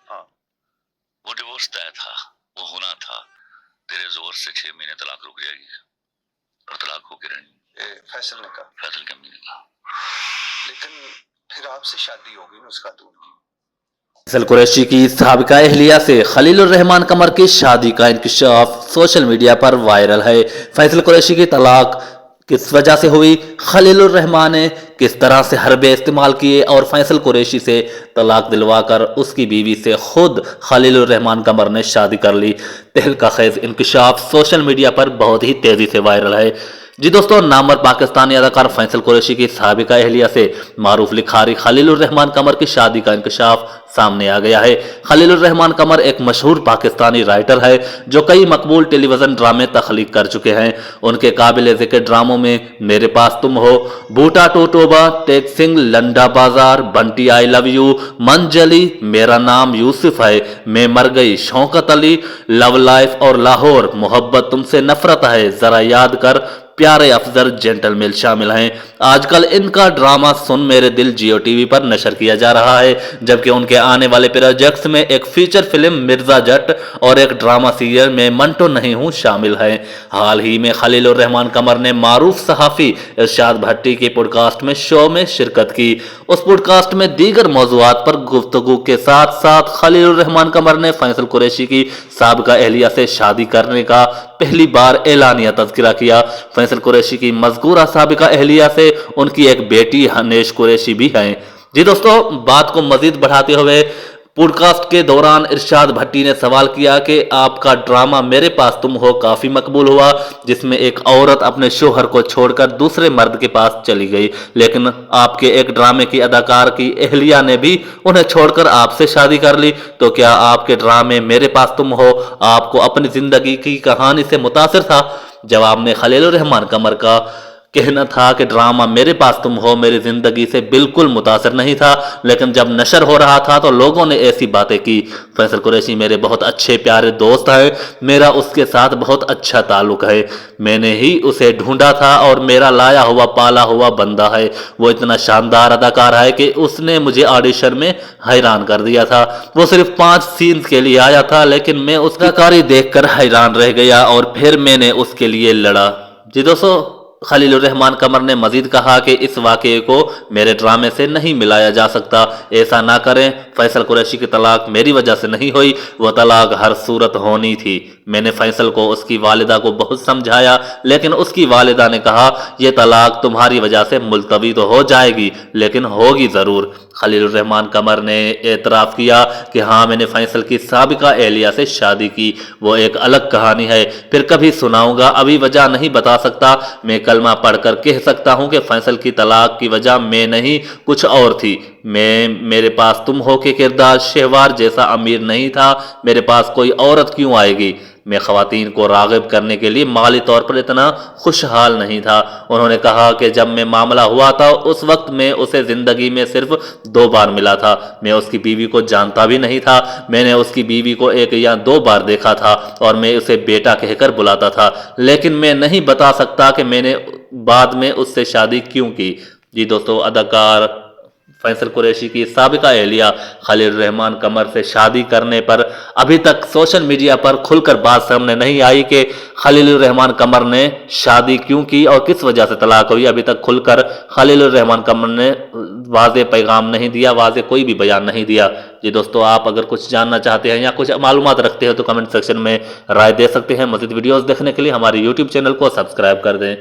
हाँ, वो डिवोर्स तय था, वो होना था। तेरे जोर से 6 महीने तलाक रुक जाएगी और तलाक होके रहेंगी। फैसल ने कहा। फैसल की अम्मी ने कहा। लेकिन फिर आपसे शादी हो गई ना उस खातून की। फैसल कुरैशी की साबिका अहलिया से खलीलुर रहमान कमर की शादी का इंकशाफ सोशल मीडिया पर वायरल है। फैसल कुरैशी की तलाक किस वजह से हुई, खलीलुर रहमान ने किस तरह से हरबे इस्तेमाल किए और फैसल कुरैशी से तलाक दिलवाकर उसकी बीवी से खुद खलीलुर रहमान कमर ने शादी कर ली। तहलका खेज इंकशाफ सोशल मीडिया पर बहुत ही तेजी से वायरल है। जी दोस्तों, नामवर पाकिस्तानी अदाकार फैसल कुरैशी की साबिका अहलिया से मारूफ लिखारी खलीलुर रहमान कमर की शादी का इंकशाफ सामने आ गया है। खलीलुर रहमान कमर एक मशहूर पाकिस्तानी राइटर है जो कई मकबूल टेलीविजन ड्रामे तख्लीक कर चुके हैं। उनके काबिल ज़िक्र ड्रामों में मेरे पास तुम हो, बूटा टोटोबा, टेक सिंह, लंडा बाजार, बंटी आई लव यू, मंजली, मेरा नाम यूसुफ है, मैं मर गई, शौकत अली, लव लाइफ और लाहौर, मोहब्बत तुमसे नफरत है, जरा याद कर, प्यारे अफजल, जेंटलमैन शामिल हैं। आजकल इनका ड्रामा सुन मेरे दिल जियो टीवी पर नशर किया जा रहा है, जबकि उनके आने वाले प्रोजेक्ट्स में एक फीचर फिल्म मिर्जा जट और एक ड्रामा सीरियल में मंटो नहीं हूं शामिल है। हाल ही में खलीलुर रहमान कमर ने मारूफ सहाफ़ी इरशाद भट्टी के पॉडकास्ट में शो में शिरकत की। उस पॉडकास्ट में दीगर मौज़ूआत पर गुफ्तगू के साथ साथ खलीलुर रहमान कमर ने फैसल कुरैशी की साबिका अहलिया से शादी करने का पहली बार एलानिया तज़किरा किया। फैसल कुरैशी की मज़कूरा साबिका अहलिया से उनकी एक बेटी हनेश कुरैशी भी हैं। जी दोस्तों, बात को मजीद बढ़ाते हुए पॉडकास्ट के दौरान इरशाद भट्टी ने सवाल किया कि आपका ड्रामा मेरे पास तुम हो काफ़ी मकबूल हुआ, जिसमें एक औरत अपने शोहर को छोड़कर दूसरे मर्द के पास चली गई, लेकिन आपके एक ड्रामे की अदाकार की अहलिया ने भी उन्हें छोड़कर आपसे शादी कर ली, तो क्या आपके ड्रामे मेरे पास तुम हो आपको अपनी ज़िंदगी की कहानी से मुतासिर था? जवाब में खलीलुर रहमान कमर का कहना था कि ड्रामा मेरे पास तुम हो मेरी जिंदगी से बिल्कुल मुतासर नहीं था, लेकिन जब नशर हो रहा था तो लोगों ने ऐसी बातें की। फैसल कुरैशी मेरे बहुत अच्छे प्यारे दोस्त हैं, मेरा उसके साथ बहुत अच्छा ताल्लुक है, मैंने ही उसे ढूंढा था और मेरा लाया हुआ पाला हुआ बंदा है। वो इतना शानदार अदाकार है कि उसने मुझे ऑडिशन में हैरान कर दिया था। वो सिर्फ 5 सीन्स के लिए आया था, लेकिन मैं उसकी अदाकारी देखकर हैरान रह गया और फिर मैंने उसके लिए लड़ा। जी दोस्तों, खलीलुर रहमान कमर ने मजीद कहा कि इस वाक़े को मेरे ड्रामे से नहीं मिलाया जा सकता, ऐसा ना करें। फैसल कुरैशी की तलाक मेरी वजह से नहीं हुई, वह तलाक हर सूरत होनी थी। मैंने फैसल को उसकी वालिदा को बहुत समझाया, लेकिन उसकी वालिदा ने कहा यह तलाक तुम्हारी वजह से मुलतवी तो हो जाएगी, लेकिन होगी ज़रूर। खलीलुर रहमान कमर ने एतराफ़ किया कि हाँ, मैंने फैसल की साबिका एहलिया से शादी की, वो एक अलग कहानी है, फिर कभी सुनाऊंगा, अभी वजह नहीं बता सकता। मैं कलमा पढ़कर कह सकता हूँ कि फैसल की तलाक की वजह मैं नहीं कुछ और थी। मेरे पास तुम हो के किरदार शहवार जैसा अमीर नहीं था, मेरे पास कोई औरत क्यों आएगी? मैं ख़वातीन को राग़िब करने के लिए माली तौर पर इतना खुशहाल नहीं था। उन्होंने कहा कि जब मैं मामला हुआ था उस वक्त मैं उसे ज़िंदगी में सिर्फ 2 बार मिला था, मैं उसकी बीवी को जानता भी नहीं था। मैंने उसकी बीवी को 1 या 2 बार देखा था और मैं उसे बेटा कहकर बुलाता था, लेकिन मैं नहीं बता सकता कि मैंने बाद में उससे शादी क्यों की। जी दोस्तों, अदाकार फैसल कुरैशी की साबिका एहलिया खलीलुर रहमान कमर से शादी करने पर अभी तक सोशल मीडिया पर खुलकर बात सामने नहीं आई कि खलीलुर रहमान कमर ने शादी क्यों की और किस वजह से तलाक हुई। अभी तक खुलकर खलीलुर रहमान कमर ने वाज़े पैगाम नहीं दिया, वाज़े कोई भी बयान नहीं दिया। जी दोस्तों, आप अगर कुछ जानना चाहते हैं या कुछ मालूमात रखते हैं तो कमेंट सेक्शन में राय दे सकते हैं। मज़ीद वीडियोज़ देखने के लिए हमारे यूट्यूब चैनल को सब्सक्राइब कर दें।